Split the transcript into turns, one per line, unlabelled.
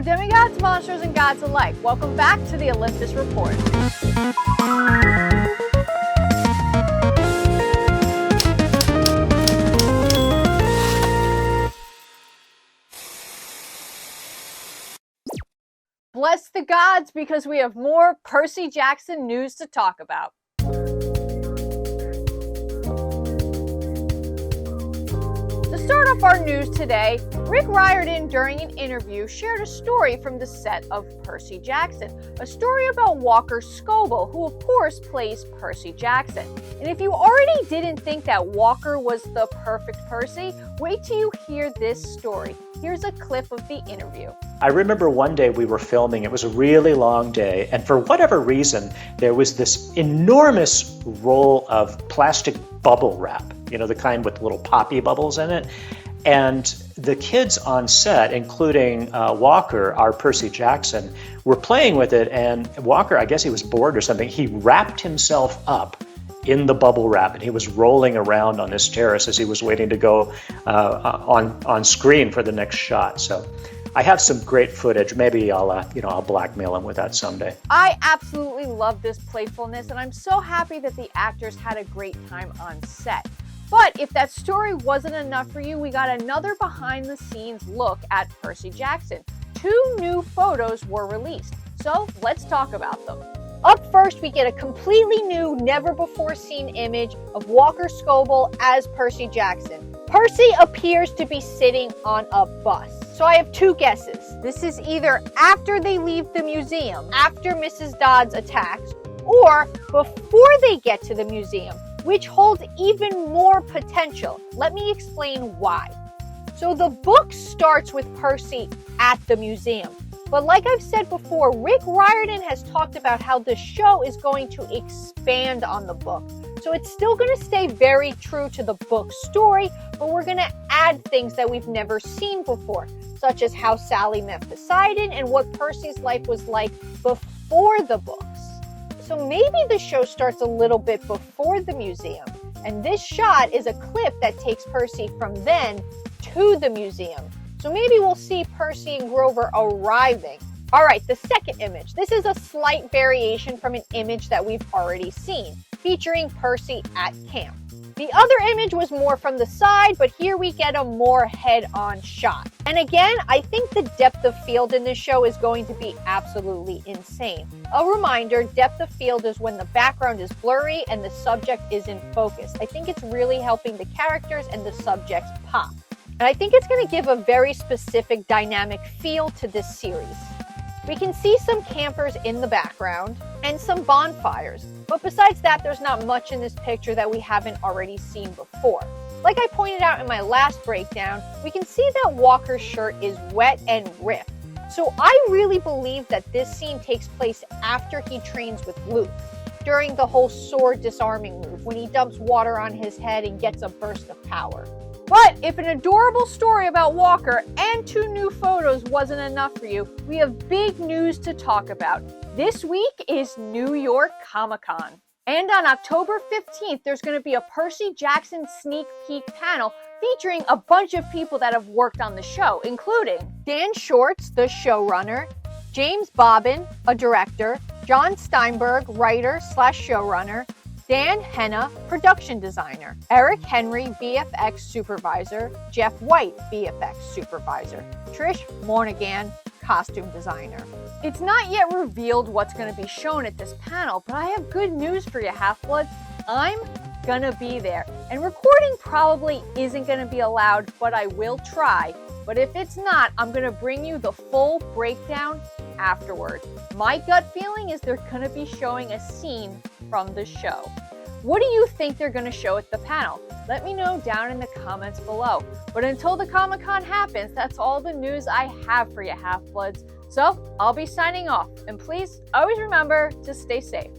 Hello, demigods, monsters, and gods alike. Welcome back to the Olympus Report. Bless the gods, because we have more Percy Jackson news to talk about. To start off our news today, Riordan, during an interview, shared a story from the set of Percy Jackson, a story about Walker Scobell, who of course plays Percy Jackson. And if you already didn't think that Walker was the perfect Percy, wait till you hear this story. Here's a clip of the interview.
I remember one day we were filming, it was a really long day, and for whatever reason, there was this enormous roll of plastic bubble wrap, the kind with little poppy bubbles in it. And the kids on set, including Walker, our Percy Jackson, were playing with it, and Walker, I guess he was bored or something, he wrapped himself up in the bubble wrap, and he was rolling around on this terrace as he was waiting to go on screen for the next shot. So I have some great footage. Maybe I'll blackmail him with that someday.
I absolutely love this playfulness, and I'm so happy that the actors had a great time on set. But if that story wasn't enough for you, we got another behind-the-scenes look at Percy Jackson. 2 new photos were released, so let's talk about them. Up first, we get a completely new, never-before-seen image of Walker Scobell as Percy Jackson. Percy appears to be sitting on a bus. So I have 2 guesses. This is either after they leave the museum, after Mrs. Dodds attacks, or before they get to the museum, which holds even more potential. Let me explain why. So the book starts with Percy at the museum. But like I've said before, Riordan has talked about how the show is going to expand on the book. So it's still going to stay very true to the book story, but we're going to add things that we've never seen before, such as how Sally met Poseidon and what Percy's life was like before the books. So maybe the show starts a little bit before the museum, and this shot is a clip that takes Percy from then to the museum. So maybe we'll see Percy and Grover arriving. All right, the second image. This is a slight variation from an image that we've already seen, featuring Percy at camp. The other image was more from the side, but here we get a more head-on shot. And again, I think the depth of field in this show is going to be absolutely insane. A reminder, depth of field is when the background is blurry and the subject is in focus. I think it's really helping the characters and the subjects pop. And I think it's going to give a very specific dynamic feel to this series. We can see some campers in the background and some bonfires, but besides that, there's not much in this picture that we haven't already seen before. Like I pointed out in my last breakdown, we can see that Walker's shirt is wet and ripped. So I really believe that this scene takes place after he trains with Luke, during the whole sword disarming move, when he dumps water on his head and gets a burst of power. But if an adorable story about Walker and 2 new photos wasn't enough for you, we have big news to talk about. This week is New York Comic-Con. And on October 15th, there's going to be a Percy Jackson sneak peek panel featuring a bunch of people that have worked on the show, including Dan Shorts, the showrunner, James Bobbin, a director, John Steinberg, writer/showrunner, Dan Henna, production designer, Eric Henry, VFX supervisor, Jeff White, VFX supervisor, Trish Mornigan, costume designer. It's not yet revealed what's going to be shown at this panel, but I have good news for you, Half-Bloods. I'm gonna be there. And recording probably isn't gonna be allowed, but I will try. But if it's not, I'm gonna bring you the full breakdown afterward. My gut feeling is they're gonna be showing a scene from the show. What do you think they're gonna show at the panel? Let me know down in the comments below. But until the Comic-Con happens, that's all the news I have for you, Half-Bloods. So I'll be signing off. And please always remember to stay safe.